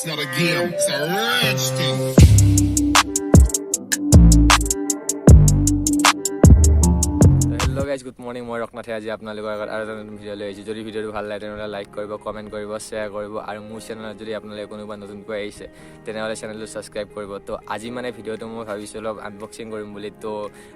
not a game, it's a rich thing. Hello guys, good morning. মই ৰকনাথে আজি আপোনালোকৰ আগত আৰু এটা নতুন ভিডিঅ' লৈ আহিছোঁ। যদি ভিডিঅ'টো ভাল লাগে তেনেহ'লে লাইক কৰিব, কমেণ্ট কৰিব, শ্বেয়াৰ কৰিব আৰু মোৰ চেনেলত যদি আপোনালোকে কোনোবা নতুনকৈ আহিছে তেনেহ'লে চেনেলটো ছাবস্ক্ৰাইব কৰিব। তো আজি মানে ভিডিঅ'টো মই ভাবিছোঁ অলপ আনবক্সিং কৰিম বুলি। তো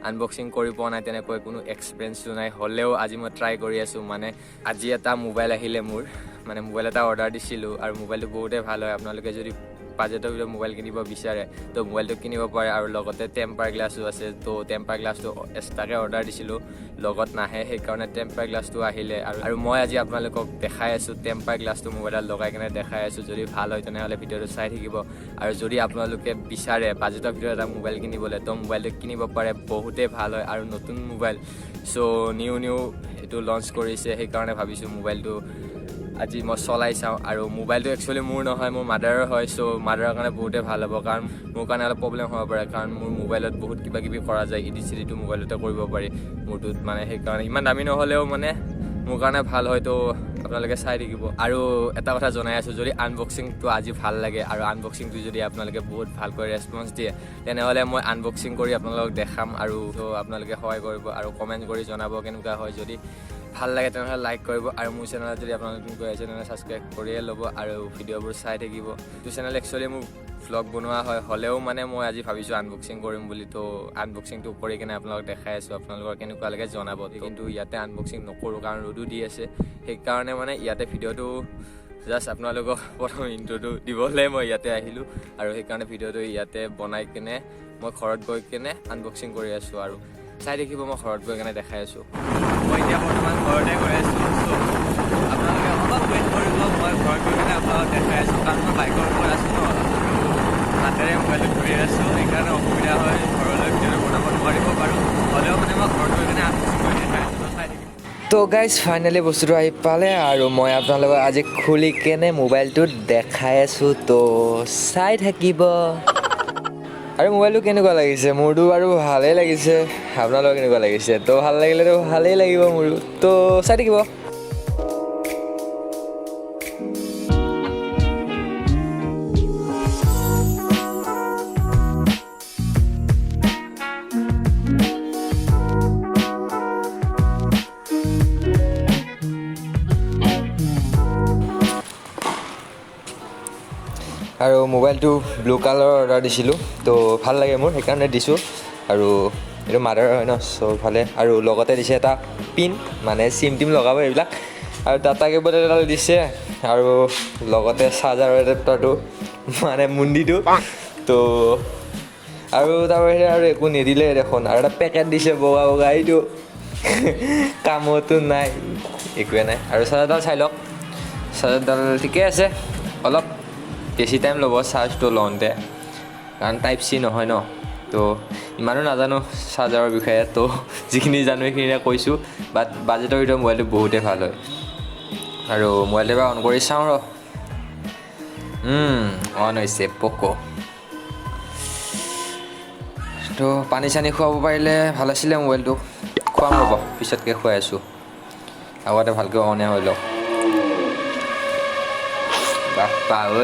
আনবক্সিং কৰি পোৱা নাই, তেনেকৈ কোনো এক্সপিৰিয়েঞ্চো নাই, হ'লেও আজি মই ট্ৰাই কৰি আছোঁ। মানে আজি এটা মোবাইল আহিলে মোৰ, মানে মোবাইল এটা অৰ্ডাৰ দিছিলোঁ আৰু মোবাইলটো বহুতেই ভাল হয়। আপোনালোকে যদি বাজেটৰ ভিতৰত মোবাইল কিনিব বিচাৰে তো মোবাইলটো কিনিব পাৰে আৰু লগতে টেম্পাৰ গ্লাছো আছে। তো টেম্পাৰ গ্লাছটো এক্সট্ৰাকৈ অৰ্ডাৰ দিছিলোঁ, লগত নাহে, সেইকাৰণে টেম্পাৰ গ্লাছটো আহিলে আৰু মই আজি আপোনালোকক দেখাই আছোঁ। টেম্পাৰ গ্লাছটো মোবাইলত লগাই কিনে দেখাই আছোঁ। যদি ভাল হয় তেনেহ'লে ভিডিঅ'টো চাই থাকিব। আৰু যদি আপোনালোকে বিচাৰে বাজেটৰ ভিতৰত এটা মোবাইল কিনিবলৈ তো মোবাইলটো কিনিব পাৰে, বহুতেই ভাল হয় আৰু নতুন মোবাইল। চ' নিউ এইটো লঞ্চ কৰিছে, সেইকাৰণে ভাবিছোঁ মোবাইলটো আজি মই চলাই চাওঁ। আৰু মোবাইলটো একচুৱেলি মোৰ নহয়, মোৰ মাদাৰৰ হয়। চ' মাদাৰৰ কাৰণে বহুতেই ভাল হ'ব, কাৰণ মোৰ কাৰণে অলপ প্ৰব্লেম হ'ব পাৰে, কাৰণ মোৰ মোবাইলত বহুত কিবা কিবি কৰা যায়, ইডিচিডিটো মোবাইলতে কৰিব পাৰি মোৰটোত। মানে সেইকাৰণে ইমান দামী নহ'লেও মানে মোৰ কাৰণে ভাল হয়। তো আপোনালোকে চাই থাকিব। আৰু এটা কথা জনাই আছোঁ, যদি আনবক্সিংটো আজি ভাল লাগে আৰু আনবক্সিংটো যদি আপোনালোকে বহুত ভালকৈ ৰেচপঞ্চ দিয়ে তেনেহ'লে মই আনবক্সিং কৰি আপোনালোকক দেখাম। আৰু তো আপোনালোকে সহায় কৰিব আৰু কমেণ্ট কৰি জনাব কেনেকুৱা হয়। যদি ভাল লাগে তেনেহ'লে লাইক কৰিব আৰু মোৰ চেনেলত যদি আপোনালোকে নতুনকৈ আহিছে তেনেহ'লে ছাবস্ক্ৰাইব কৰিয়ে ল'ব আৰু ভিডিঅ'বোৰ চাই থাকিব। এইটো চেনেল একচুৱেলি মোৰ ভ্লগ বনোৱা হয়, হ'লেও মানে মই আজি ভাবিছোঁ আনবক্সিং কৰিম বুলি। তো আনবক্সিংটো কৰি কিনে আপোনালোকক দেখাই আছোঁ, আপোনালোকৰ কেনেকুৱা লাগে জনাব। কিন্তু ইয়াতে আনবক্সিং নকৰোঁ, কাৰণ ৰ'দো দি আছে, সেইকাৰণে মানে ইয়াতে ভিডিঅ'টো জাষ্ট আপোনালোকক প্ৰথম ইণ্ট্ৰ'টো দিবলৈ মই ইয়াতে আহিলোঁ। আৰু সেইকাৰণে ভিডিঅ'টো ইয়াতে বনাই কিনে মই ঘৰত গৈ কিনে আনবক্সিং কৰি আছোঁ আৰু চাই থাকিব। মই ঘৰত গৈ কিনে দেখাই আছোঁ। মই এতিয়া বৰ্তমান ঘৰতে গৈ আছোঁ। আপোনালোকে অলপ ৱেইট কৰিব, মই ঘৰত গৈ কিনে আপোনালোকক দেখাই আছোঁ, কাৰণ মই বাইকৰ ওপৰত আছোঁ ন, হাতেৰে মোবাইলটো ধৰি আছোঁ, সেইকাৰণে অসুবিধা হয়, ঘৰলৈ ভিডিঅ'টো বনাব নোৱাৰিব পাৰোঁ। হ'লেও মানে মই ঘৰত গৈ কিনে আনবক্সিং কৰি দেখাই আছোঁ, চাই থাকিব। তো গাইজ ফাইনেলি বস্তুটো আহি পালে আৰু মই আপোনালোকক আজি খুলি কেনে মোবাইলটো দেখাই আছোঁ। তো চাই থাকিব। আৰু মোবাইলটো কেনেকুৱা লাগিছে? মোৰতো বাৰু ভালেই লাগিছে, আপোনালোকৰ কেনেকুৱা লাগিছে? তো ভাল লাগিলেতো ভালেই লাগিব মোৰো। তো চাই থাকিব। আৰু মোবাইলটো ব্লু কালাৰৰ অৰ্ডাৰ দিছিলোঁ, তো ভাল লাগে মোৰ, সেইকাৰণে দিছোঁ। আৰু এইটো মাদাৰ হয় ন, চ' ভালে। আৰু লগতে দিছে এটা পিন, মানে চিম টিম লগাব এইবিলাক, আৰু ডাটা কেবল এডাল দিছে, আৰু লগতে চাৰ্জাৰ এডাপ্টাৰটো, মানে মুণ্ডিটো। তো আৰু তাৰ বাহিৰে আৰু একো নিদিলে দেখোন। আৰু এটা পেকেট দিছে বগা বগা, এইটো কামতো নাই, একোৱে নাই। আৰু চাৰ্জাৰডাল চাই লওক, চাৰ্জাৰডাল ঠিকে আছে, অলপ বেছি টাইম ল'ব চাৰ্জটো লওঁতে, কাৰণ টাইপ চি নহয় ন। তো ইমানো নাজানো চাৰ্জাৰৰ বিষয়ে, তো যিখিনি জানো সেইখিনিয়ে কৈছোঁ। বাট বাজেটৰ ভিতৰত মোবাইলটো বহুতেই ভাল হয়। আৰু মোবাইলটো এবাৰ অন কৰি চাওঁ ৰ। অন হৈছে প'ক'। তো পানী চানী খুৱাব পাৰিলে ভাল আছিলে মোবাইলটো। খুৱাম ৰ'ব, পিছতকৈ খুৱাই আছোঁ, আগতে ভালকৈ অনে হৈ লওক। বাপ্পা ঐ,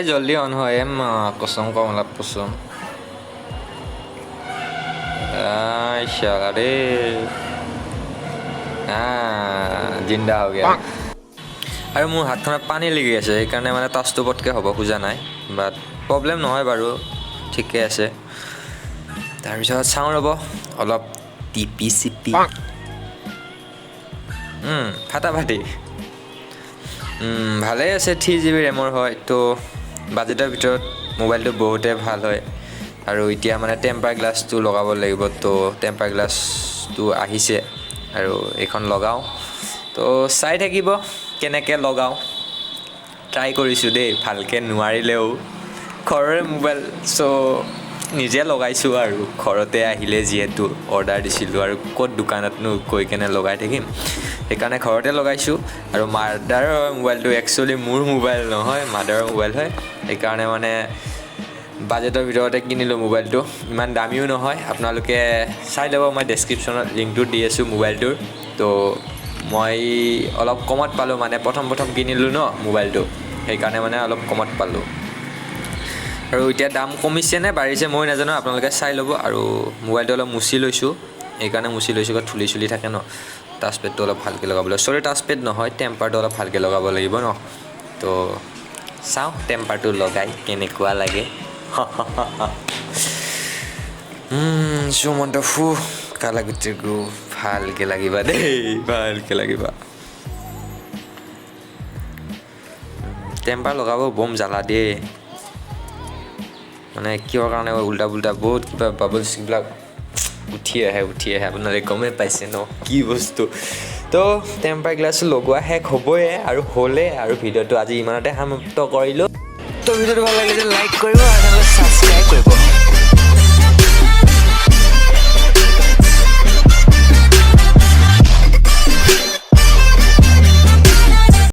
জল্দি অন হয় কচম কমলা পচম ৰে জিন্দা হৈ গ'ল। আৰু মোৰ হাতখনত পানী লাগি আছে, সেইকাৰণে মানে টাচটো পটকৈ হ'ব খোজা নাই, বাট প্ৰব্লেম নহয় বাৰু, ঠিকে আছে। তাৰপিছত চাওঁ ৰ'ব, অলপ টিপি চিপি ফাটাফাটি ভালেই আছে। 3GB ৰেমৰ হয়। তো বাজেটৰ ভিতৰত মোবাইলটো বহুতেই ভাল হয়। আৰু এতিয়া মানে টেম্পাৰ গ্লাছটো লগাব লাগিব, তো টেম্পাৰ গ্লাছটো আহিছে আৰু এইখন লগাওঁ। তো চাই থাকিব কেনেকৈ লগাওঁ, ট্ৰাই কৰিছোঁ দেই, ভালকৈ নোৱাৰিলেও। ঘৰৰে মোবাইল, চ' নিজে লগাইছোঁ আৰু ঘৰতে আহিলে যিহেতু অৰ্ডাৰ দিছিলোঁ, আৰু ক'ত দোকানতনো গৈ কেনে লগাই থাকিম, সেইকাৰণে ঘৰতে লগাইছোঁ। আৰু মাদাৰৰ মোবাইলটো একচুৱেলি মোৰ মোবাইল নহয়, মাদাৰৰ মোবাইল হয়, সেইকাৰণে মানে বাজেটৰ ভিতৰতে কিনিলোঁ মোবাইলটো। ইমান দামীও নহয়, আপোনালোকে চাই ল'ব, মই ডেছক্ৰিপশ্যনত লিংকটো দি আছোঁ মোবাইলটোৰ। তো মই অলপ কমত পালোঁ মানে প্ৰথম কিনিলোঁ ন মোবাইলটো সেইকাৰণে মানে অলপ কমত পালোঁ আৰু এতিয়া দাম কমিছে নে বাঢ়িছে মই নাজানো আপোনালোকে চাই ল'ব আৰু মোবাইলটো অলপ মুচি লৈছোঁ সেইকাৰণে মুচি লৈছোঁ কাৰণ চুলি থাকে ন টাচপেডটো অলপ ভালকৈ লগাবলৈ চৰি টাচপেড নহয় টেম্পাৰটো অলপ ভালকৈ লগাব লাগিব ন তো চাওঁ টেম্পাৰটো লগাই কেনেকুৱা লাগে সুমন্ত ফু কালাগুটিকো ভালকৈ লাগিবা দেই ভালকৈ লাগিবা টেম্পাৰ লগাব বম জ্বালা দিয়ে মানে কিহৰ কাৰণে উল্টা পুল্টা বহুত কিবা বাবলছবিলাক উঠি আহে আপোনালোকে গমেই পাইছে ন কি বস্তু তো টেম্পাৰ গ্লাছটো লগোৱা শেষ হ'বই আৰু হ'লে আৰু ভিডিঅ'টো আজি ইমানতে সমাপ্ত কৰিলোঁ তো ভিডিঅ'টো ভাল লাগিলে লাইক কৰিব আৰু ছাবস্ক্ৰাইব কৰিব